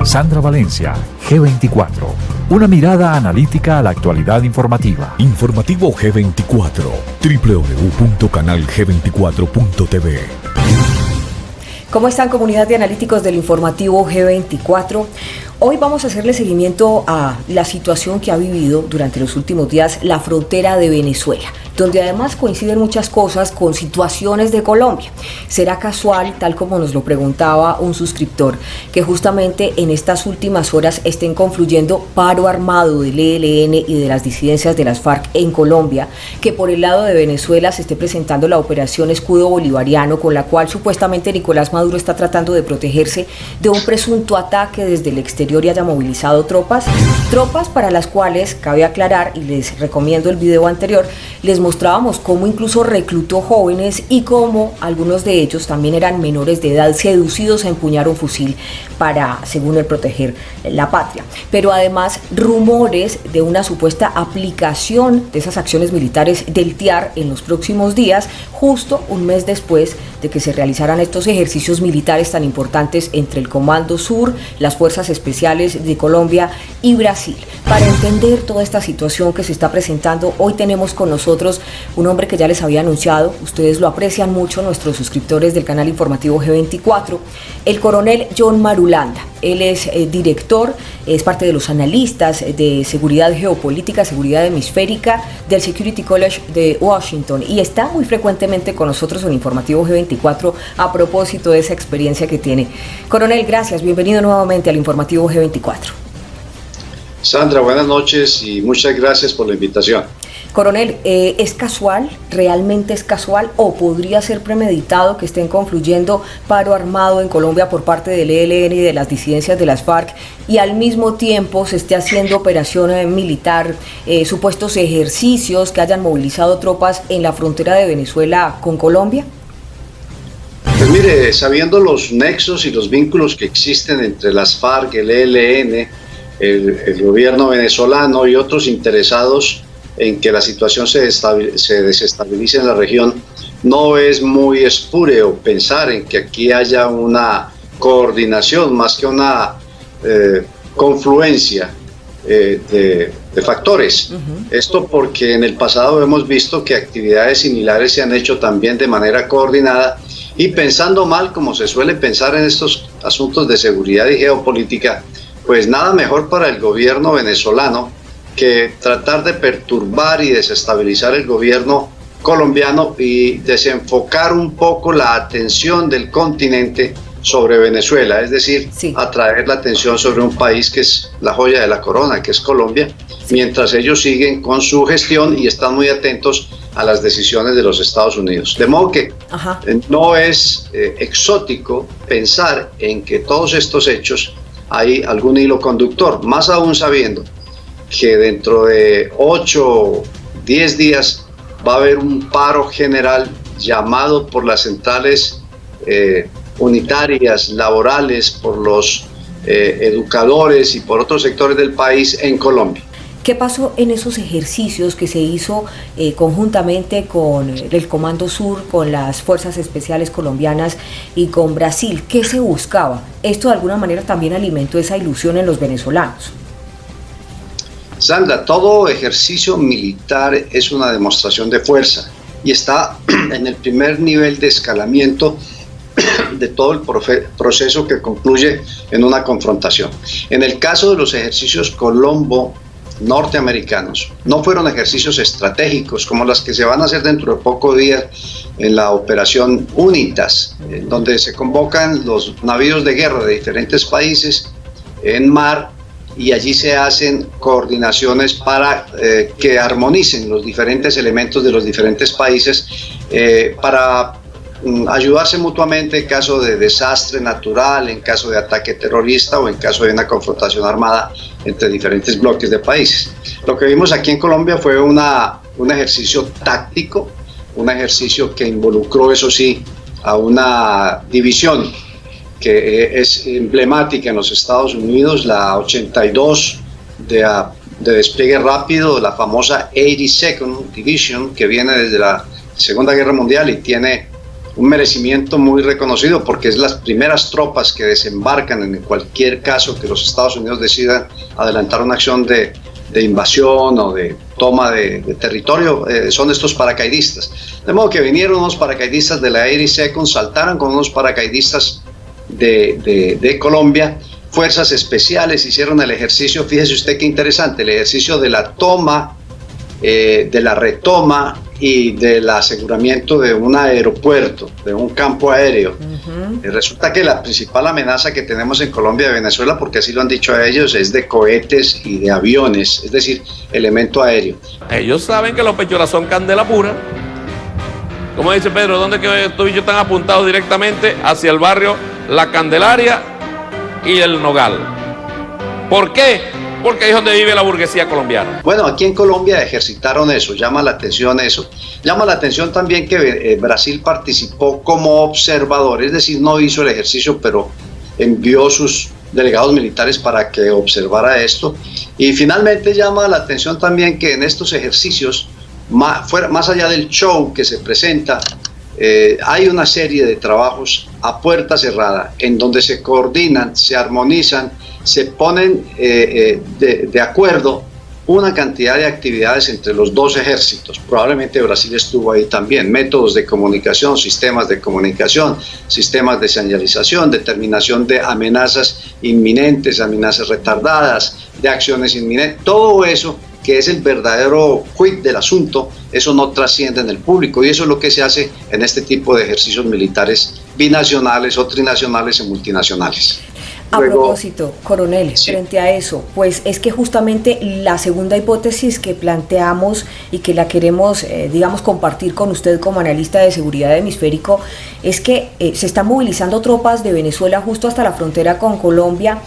Sandra Valencia, G24. Una mirada analítica a la actualidad informativa. Informativo G24, www.canalg24.tv. ¿Cómo están, comunidad de analíticos del informativo G24? Hoy vamos a hacerle seguimiento a la situación que ha vivido durante los últimos días la frontera de Venezuela, donde además coinciden muchas cosas con situaciones de Colombia. ¿Será casual, tal como nos lo preguntaba un suscriptor, que justamente en estas últimas horas estén confluyendo paro armado del ELN y de las disidencias de las FARC en Colombia, que por el lado de Venezuela se esté presentando la operación Escudo Bolivariano, con la cual supuestamente Nicolás Maduro está tratando de protegerse de un presunto ataque desde el exterior y haya movilizado tropas para las cuales, cabe aclarar, y les recomiendo el video anterior, les mostrábamos cómo incluso reclutó jóvenes y cómo algunos de ellos también eran menores de edad seducidos a empuñar un fusil para, según él, proteger la patria. Pero además rumores de una supuesta aplicación de esas acciones militares del TIAR en los próximos días, justo un mes después de que se realizaran estos ejercicios militares tan importantes entre el Comando Sur, las Fuerzas Especiales de Colombia y Brasil. Para entender toda esta situación que se está presentando, hoy tenemos con nosotros un hombre que ya les había anunciado, ustedes lo aprecian mucho, nuestros suscriptores del canal informativo G24, el coronel John Marulanda. Él es director, es parte de los analistas de seguridad geopolítica, seguridad hemisférica del Security College de Washington y está muy frecuentemente con nosotros en Informativo G24 a propósito de esa experiencia que tiene. Coronel, gracias, bienvenido nuevamente al Informativo G24. Sandra, buenas noches y muchas gracias por la invitación. Coronel, ¿es casual? ¿Realmente es casual? ¿O podría ser premeditado que estén confluyendo paro armado en Colombia por parte del ELN y de las disidencias de las FARC y al mismo tiempo se esté haciendo operación militar, supuestos ejercicios que hayan movilizado tropas en la frontera de Venezuela con Colombia? Pues mire, sabiendo los nexos y los vínculos que existen entre las FARC, el ELN, el gobierno venezolano y otros interesados en que la situación se desestabilice en la región, no es muy espúreo pensar en que aquí haya una coordinación más que una confluencia de factores. Esto porque en el pasado hemos visto que actividades similares se han hecho también de manera coordinada y pensando mal, como se suele pensar en estos asuntos de seguridad y geopolítica, pues nada mejor para el gobierno venezolano que tratar de perturbar y desestabilizar el gobierno colombiano y desenfocar un poco la atención del continente sobre Venezuela, es decir, atraer la atención sobre un país que es la joya de la corona, que es Colombia, mientras ellos siguen con su gestión y están muy atentos a las decisiones de los Estados Unidos. De modo que no es exótico pensar en que todos estos hechos hay algún hilo conductor, más aún sabiendo que dentro de 8 o 10 días va a haber un paro general llamado por las centrales unitarias, laborales, por los educadores y por otros sectores del país en Colombia. ¿Qué pasó en esos ejercicios que se hizo conjuntamente con el Comando Sur, con las Fuerzas Especiales colombianas y con Brasil? ¿Qué se buscaba? Esto de alguna manera también alimentó esa ilusión en los venezolanos. Sandra, todo ejercicio militar es una demostración de fuerza y está en el primer nivel de escalamiento de todo el proceso que concluye en una confrontación. En el caso de los ejercicios Colombo norteamericanos, no fueron ejercicios estratégicos como las que se van a hacer dentro de pocos días en la operación UNITAS, donde se convocan los navíos de guerra de diferentes países en mar y allí se hacen coordinaciones para que armonicen los diferentes elementos de los diferentes países para ayudarse mutuamente en caso de desastre natural, en caso de ataque terrorista o en caso de una confrontación armada entre diferentes bloques de países. Lo que vimos aquí en Colombia fue un ejercicio táctico, un ejercicio que involucró, eso sí, a una división que es emblemática en los Estados Unidos, la 82 de despliegue rápido, la famosa 82nd Division, que viene desde la Segunda Guerra Mundial y tiene un merecimiento muy reconocido porque es las primeras tropas que desembarcan en cualquier caso que los Estados Unidos decidan adelantar una acción de invasión o de toma de territorio, son estos paracaidistas. De modo que vinieron unos paracaidistas de la Air Second, saltaron con unos paracaidistas de Colombia, fuerzas especiales hicieron el ejercicio, fíjese usted qué interesante, el ejercicio de la toma, de la retoma y del aseguramiento de un aeropuerto, de un campo aéreo. Resulta que la principal amenaza que tenemos en Colombia y Venezuela, porque así lo han dicho a ellos, es de cohetes y de aviones, es decir, elemento aéreo. Ellos saben que los pechoras son candela pura. Como dice Pedro, ¿dónde que tú y yo están apuntados directamente hacia el barrio La Candelaria y el Nogal? ¿Por qué? Porque ahí es donde vive la burguesía colombiana. Bueno, aquí en Colombia ejercitaron eso, llama la atención eso. Llama la atención también que Brasil participó como observador, es decir, no hizo el ejercicio, pero envió sus delegados militares para que observara esto. Y finalmente llama la atención también que en estos ejercicios, más allá del show que se presenta, hay una serie de trabajos a puerta cerrada en donde se coordinan, se armonizan, se ponen de acuerdo una cantidad de actividades entre los dos ejércitos. Probablemente Brasil estuvo ahí también. Métodos de comunicación, sistemas de señalización, determinación de amenazas inminentes, amenazas retardadas, de acciones inminentes. Todo eso, que es el verdadero quid del asunto, eso no trasciende en el público, y eso es lo que se hace en este tipo de ejercicios militares binacionales o trinacionales y multinacionales. A propósito, coronel, sí, frente a eso, pues es que justamente la segunda hipótesis que planteamos y que la queremos, digamos, compartir con usted como analista de seguridad hemisférico, es que se están movilizando tropas de Venezuela justo hasta la frontera con Colombia,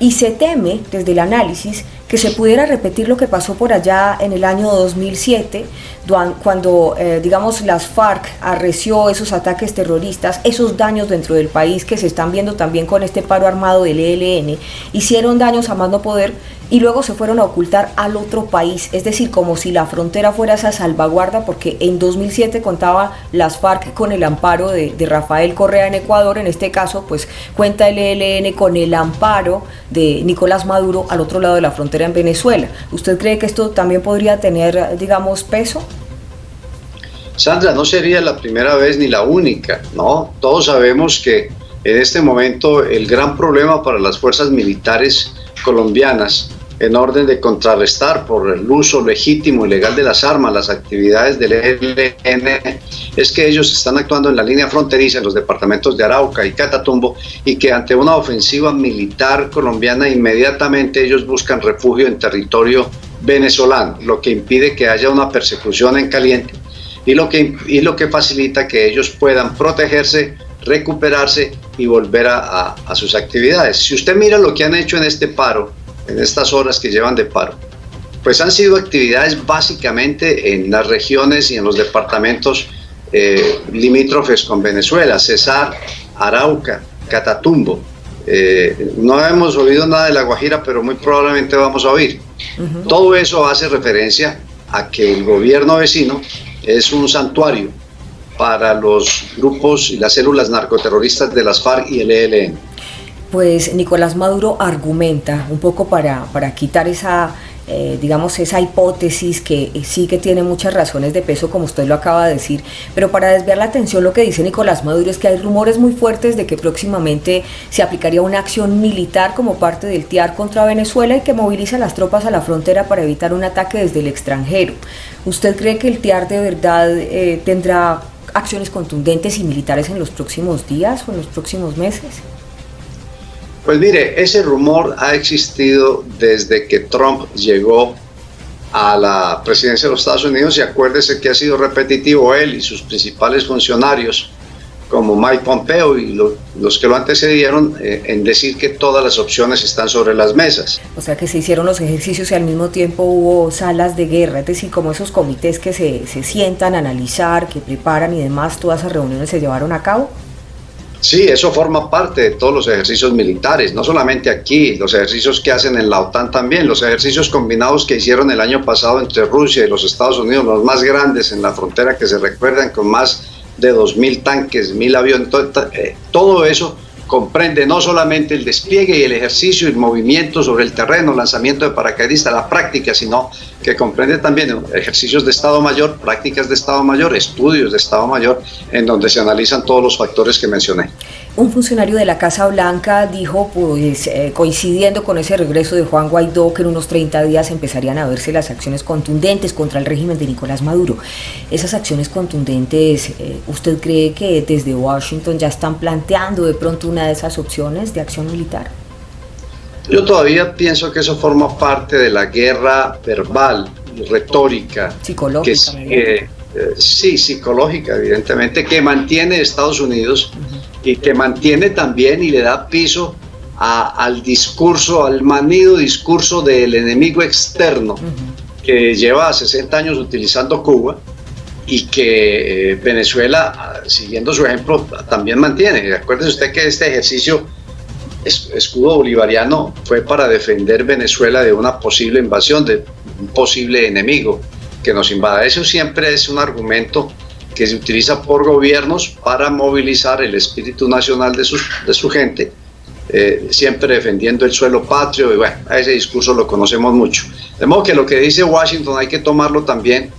y se teme, desde el análisis, que se pudiera repetir lo que pasó por allá en el año 2007, cuando, digamos, las FARC arreció esos ataques terroristas, esos daños dentro del país que se están viendo también con este paro armado del ELN, hicieron daños a más no poder y luego se fueron a ocultar al otro país, es decir, como si la frontera fuera esa salvaguarda, porque en 2007 contaba las FARC con el amparo de Rafael Correa en Ecuador, en este caso pues cuenta el ELN con el amparo de Nicolás Maduro al otro lado de la frontera en Venezuela. ¿Usted cree que esto también podría tener, digamos, peso? Sandra, no sería la primera vez ni la única, ¿no? Todos sabemos que en este momento el gran problema para las fuerzas militares colombianas, en orden de contrarrestar por el uso legítimo y legal de las armas las actividades del ELN, es que ellos están actuando en la línea fronteriza en los departamentos de Arauca y Catatumbo, y que ante una ofensiva militar colombiana inmediatamente ellos buscan refugio en territorio venezolano, lo que impide que haya una persecución en caliente y lo que facilita que ellos puedan protegerse, recuperarse y volver a sus actividades. Si usted mira lo que han hecho en este paro, en estas horas que llevan de paro, pues han sido actividades básicamente en las regiones y en los departamentos limítrofes con Venezuela: Cesar, Arauca, Catatumbo. No hemos oído nada de La Guajira, pero muy probablemente vamos a oír. Todo eso hace referencia a que el gobierno vecino es un santuario para los grupos y las células narcoterroristas de las FARC y el ELN. Pues Nicolás Maduro argumenta un poco para quitar esa, digamos, esa hipótesis que sí que tiene muchas razones de peso, como usted lo acaba de decir, pero para desviar la atención, lo que dice Nicolás Maduro es que hay rumores muy fuertes de que próximamente se aplicaría una acción militar como parte del TIAR contra Venezuela y que moviliza las tropas a la frontera para evitar un ataque desde el extranjero. ¿Usted cree que el TIAR de verdad tendrá acciones contundentes y militares en los próximos días o en los próximos meses? Pues mire, ese rumor ha existido desde que Trump llegó a la presidencia de los Estados Unidos, y acuérdese que ha sido repetitivo él y sus principales funcionarios como Mike Pompeo y los que lo antecedieron en decir que todas las opciones están sobre las mesas. O sea que se hicieron los ejercicios y al mismo tiempo hubo salas de guerra, es decir, como esos comités que se sientan a analizar, que preparan y demás, todas esas reuniones se llevaron a cabo. Sí, eso forma parte de todos los ejercicios militares, no solamente aquí, los ejercicios que hacen en la OTAN también, los ejercicios combinados que hicieron el año pasado entre Rusia y los Estados Unidos, los más grandes en la frontera que se recuerdan, con más de 2.000 tanques, 1.000 aviones, todo eso comprende no solamente el despliegue y el ejercicio, el movimiento sobre el terreno, lanzamiento de paracaidistas, la práctica, sino que comprende también ejercicios de Estado Mayor, prácticas de Estado Mayor, estudios de Estado Mayor, en donde se analizan todos los factores que mencioné. Un funcionario de la Casa Blanca dijo, pues, coincidiendo con ese regreso de Juan Guaidó, que en unos 30 días empezarían a verse las acciones contundentes contra el régimen de Nicolás Maduro. Esas acciones contundentes, ¿usted cree que desde Washington ya están planteando de pronto una de esas opciones de acción militar? Yo todavía pienso que eso forma parte de la guerra verbal y retórica. Psicológica. Sí, psicológica, evidentemente, que mantiene Estados Unidos y que mantiene también y le da piso al discurso, al manido discurso del enemigo externo que lleva 60 años utilizando Cuba y que Venezuela, siguiendo su ejemplo, también mantiene. Acuérdese usted que este ejercicio escudo bolivariano fue para defender Venezuela de una posible invasión, de un posible enemigo que nos invada. Eso siempre es un argumento que se utiliza por gobiernos para movilizar el espíritu nacional de su gente, siempre defendiendo el suelo patrio, y bueno, a ese discurso lo conocemos mucho. De modo que lo que dice Washington hay que tomarlo también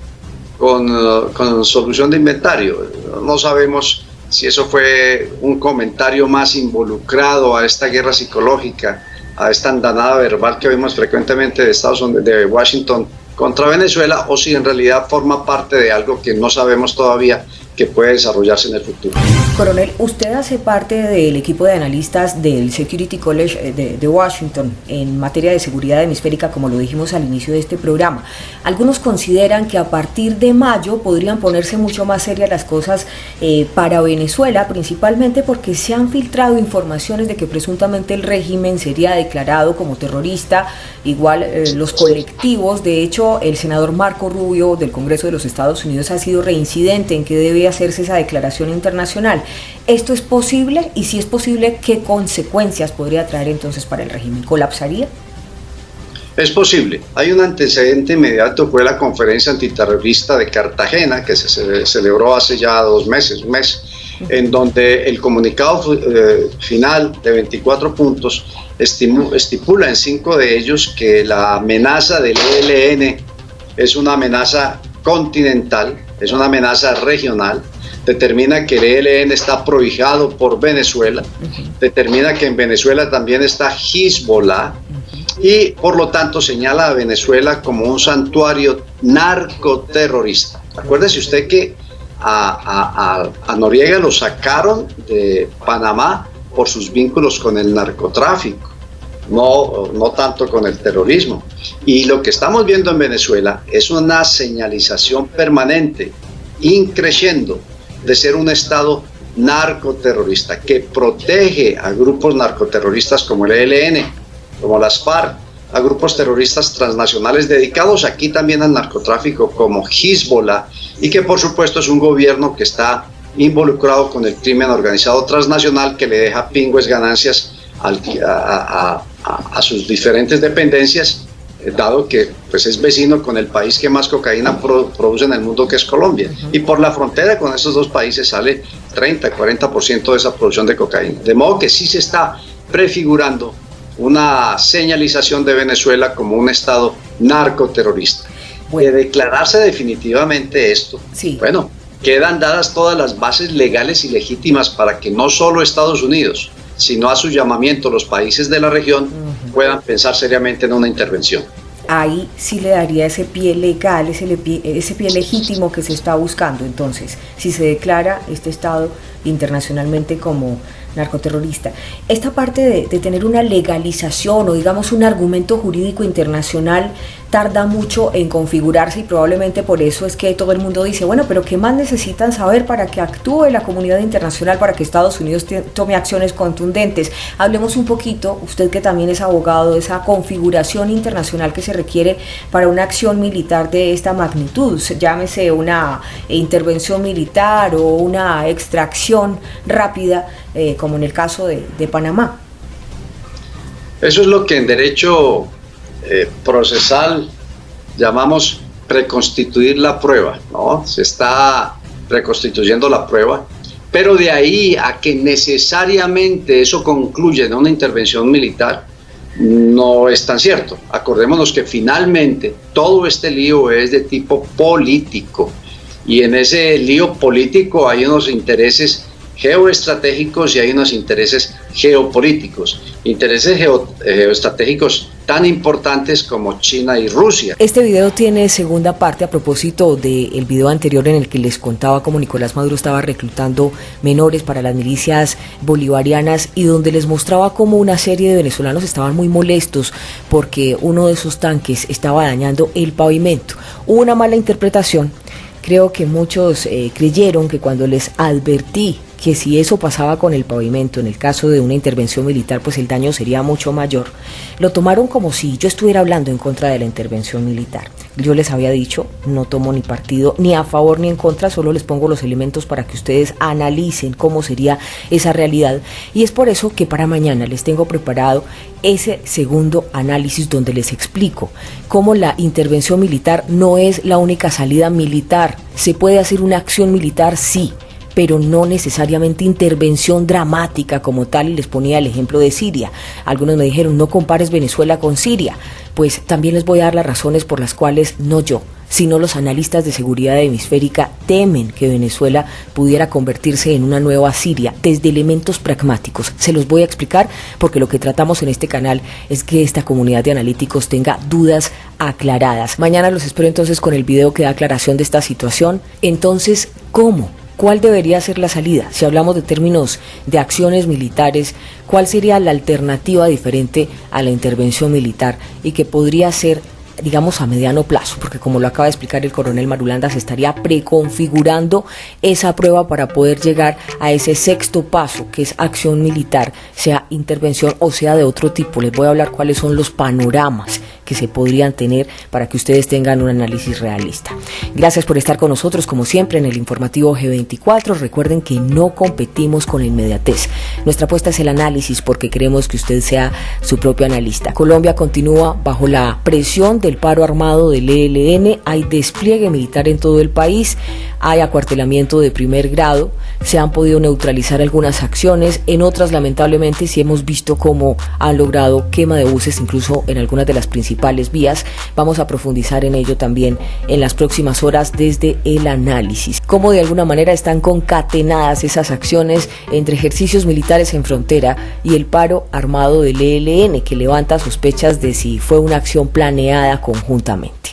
con solución de inventario. No sabemos si eso fue un comentario más involucrado a esta guerra psicológica, a esta andanada verbal que vemos frecuentemente de Washington contra Venezuela, o si en realidad forma parte de algo que no sabemos todavía que puede desarrollarse en el futuro. Coronel, usted hace parte del equipo de analistas del Security College de Washington en materia de seguridad hemisférica, como lo dijimos al inicio de este programa. Algunos consideran que a partir de mayo podrían ponerse mucho más serias las cosas para Venezuela, principalmente porque se han filtrado informaciones de que presuntamente el régimen sería declarado como terrorista, igual los colectivos. De hecho, el senador Marco Rubio del Congreso de los Estados Unidos ha sido reincidente en que debe hacerse esa declaración internacional. ¿Esto es posible? Y si es posible, ¿qué consecuencias podría traer entonces para el régimen? ¿Colapsaría? Es posible. Hay un antecedente inmediato, fue la conferencia antiterrorista de Cartagena, que se celebró hace ya un mes, en donde el comunicado final de 24 puntos estipula en 5 de ellos que la amenaza del ELN es una amenaza continental, es una amenaza regional, determina que el ELN está prohijado por Venezuela, determina que en Venezuela también está Hezbollah, y por lo tanto señala a Venezuela como un santuario narcoterrorista. Acuérdese usted que a Noriega lo sacaron de Panamá por sus vínculos con el narcotráfico, no tanto con el terrorismo. Y lo que estamos viendo en Venezuela es una señalización permanente, increciendo, de ser un Estado narcoterrorista que protege a grupos narcoterroristas como el ELN, como las FARC, a grupos terroristas transnacionales dedicados aquí también al narcotráfico como Hezbollah, y que por supuesto es un gobierno que está involucrado con el crimen organizado transnacional, que le deja pingües ganancias a sus diferentes dependencias, dado que pues, es vecino con el país que más cocaína produce en el mundo, que es Colombia. Y por la frontera con esos dos países sale 30-40% de esa producción de cocaína. De modo que sí se está prefigurando una señalización de Venezuela como un Estado narcoterrorista. De declararse definitivamente esto, bueno, quedan dadas todas las bases legales y legítimas para que no solo Estados Unidos, sino a su llamamiento los países de la región puedan pensar seriamente en una intervención. Ahí sí le daría ese pie legal, ese pie legítimo que se está buscando. Entonces, si se declara este Estado internacionalmente como narcoterrorista. Esta parte de tener una legalización o digamos un argumento jurídico internacional tarda mucho en configurarse, y probablemente por eso es que todo el mundo dice, bueno, pero ¿qué más necesitan saber para que actúe la comunidad internacional, para que Estados Unidos tome acciones contundentes? Hablemos un poquito, usted que también es abogado, de esa configuración internacional que se requiere para una acción militar de esta magnitud, llámese una intervención militar o una extracción rápida, como en el caso de Panamá. Eso es lo que en derecho procesal llamamos preconstituir la prueba, ¿no? Se está reconstituyendo la prueba, pero de ahí a que necesariamente eso concluya en una intervención militar, no es tan cierto. Acordémonos que finalmente todo este lío es de tipo político, y en ese lío político hay unos intereses geoestratégicos y hay unos intereses geopolíticos, intereses geoestratégicos tan importantes como China y Rusia. Este video tiene segunda parte a propósito del video anterior en el que les contaba cómo Nicolás Maduro estaba reclutando menores para las milicias bolivarianas y donde les mostraba cómo una serie de venezolanos estaban muy molestos porque uno de esos tanques estaba dañando el pavimento. Hubo una mala interpretación. Creo que muchos creyeron que cuando les advertí que si eso pasaba con el pavimento, en el caso de una intervención militar, pues el daño sería mucho mayor, lo tomaron como si yo estuviera hablando en contra de la intervención militar. Yo les había dicho, no tomo ni partido ni a favor ni en contra, solo les pongo los elementos para que ustedes analicen cómo sería esa realidad, y es por eso que para mañana les tengo preparado ese segundo análisis donde les explico cómo la intervención militar no es la única salida militar. Se puede hacer una acción militar, sí, pero no necesariamente intervención dramática como tal, y les ponía el ejemplo de Siria. Algunos me dijeron, no compares Venezuela con Siria. Pues también les voy a dar las razones por las cuales no yo, sino los analistas de seguridad hemisférica temen que Venezuela pudiera convertirse en una nueva Siria desde elementos pragmáticos. Se los voy a explicar porque lo que tratamos en este canal es que esta comunidad de analíticos tenga dudas aclaradas. Mañana los espero entonces con el video que da aclaración de esta situación. Entonces, ¿cómo? ¿Cuál debería ser la salida? Si hablamos de términos de acciones militares, ¿cuál sería la alternativa diferente a la intervención militar y que podría ser, digamos, a mediano plazo? Porque como lo acaba de explicar el coronel Marulanda, se estaría preconfigurando esa prueba para poder llegar a ese sexto paso, que es acción militar, sea intervención o sea de otro tipo. Les voy a hablar cuáles son los panoramas que se podrían tener para que ustedes tengan un análisis realista. Gracias por estar con nosotros, como siempre, en el informativo G24. Recuerden que no competimos con la inmediatez. Nuestra apuesta es el análisis porque queremos que usted sea su propio analista. Colombia continúa bajo la presión del paro armado del ELN. Hay despliegue militar en todo el país. Hay acuartelamiento de primer grado. Se han podido neutralizar algunas acciones. En otras, lamentablemente, sí hemos visto cómo han logrado quema de buses, incluso en algunas de las principales vías. Vamos a profundizar en ello también en las próximas horas desde el análisis. Cómo de alguna manera están concatenadas esas acciones entre ejercicios militares en frontera y el paro armado del ELN, que levanta sospechas de si fue una acción planeada conjuntamente.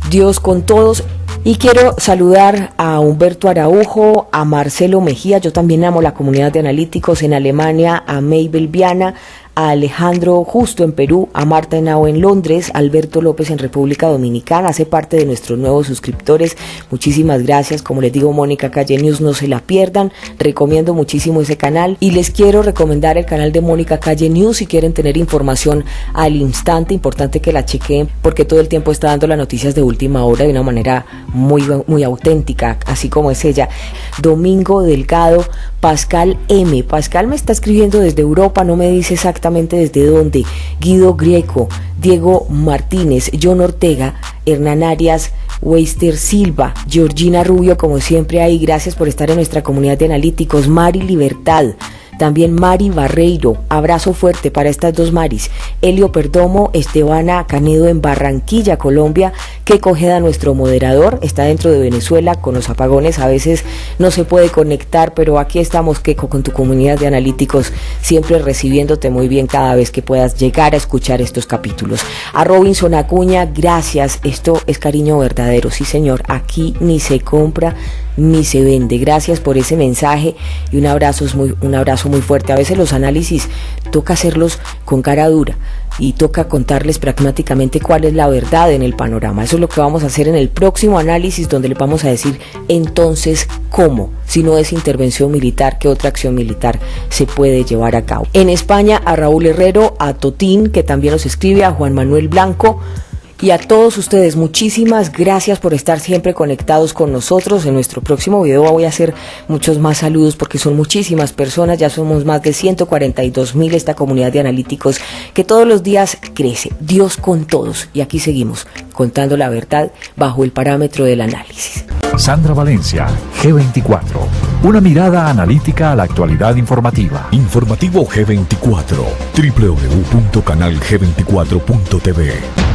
Dios con todos. Y quiero saludar a Humberto Araujo, a Marcelo Mejía, yo también amo la comunidad de analíticos en Alemania, a Mabel Viana, a Alejandro Justo en Perú, a Marta Henao en Londres, a Alberto López en República Dominicana, hace parte de nuestros nuevos suscriptores. Muchísimas gracias. Como les digo, Mónica Calle News, no se la pierdan, recomiendo muchísimo ese canal y les quiero recomendar el canal de Mónica Calle News si quieren tener información al instante. Importante que la chequen porque todo el tiempo está dando las noticias de última hora de una manera muy auténtica, así como es ella. Domingo Delgado, Pascal M. Pascal me está escribiendo desde Europa, no me dice exactamente desde dónde. Guido Grieco, Diego Martínez, John Ortega, Hernán Arias, Weister Silva, Georgina Rubio, como siempre ahí. Gracias por estar en nuestra comunidad de analíticos. Mari Libertad, también Mari Barreiro, abrazo fuerte para estas dos Maris. Elio Perdomo, Estebana Canedo en Barranquilla, Colombia. Keiko Ojeda, nuestro moderador, está dentro de Venezuela con los apagones, a veces no se puede conectar, pero aquí estamos, Keiko, con tu comunidad de analíticos, siempre recibiéndote muy bien cada vez que puedas llegar a escuchar estos capítulos. A Robinson Acuña, gracias, esto es cariño verdadero, sí señor, aquí ni se compra ni se vende. Gracias por ese mensaje y un abrazo muy fuerte. A veces los análisis toca hacerlos con cara dura y toca contarles pragmáticamente cuál es la verdad en el panorama. Eso es lo que vamos a hacer en el próximo análisis, donde le vamos a decir entonces cómo, si no es intervención militar, qué otra acción militar se puede llevar a cabo. En España, a Raúl Herrero, a Totín, que también nos escribe, a Juan Manuel Blanco. Y a todos ustedes, muchísimas gracias por estar siempre conectados con nosotros. En nuestro próximo video voy a hacer muchos más saludos porque son muchísimas personas, ya somos más de 142,000 esta comunidad de analíticos que todos los días crece. Dios con todos, y aquí seguimos contando la verdad bajo el parámetro del análisis. Sandra Valencia, G24. Una mirada analítica a la actualidad informativa. Informativo G24. www.canalg24.tv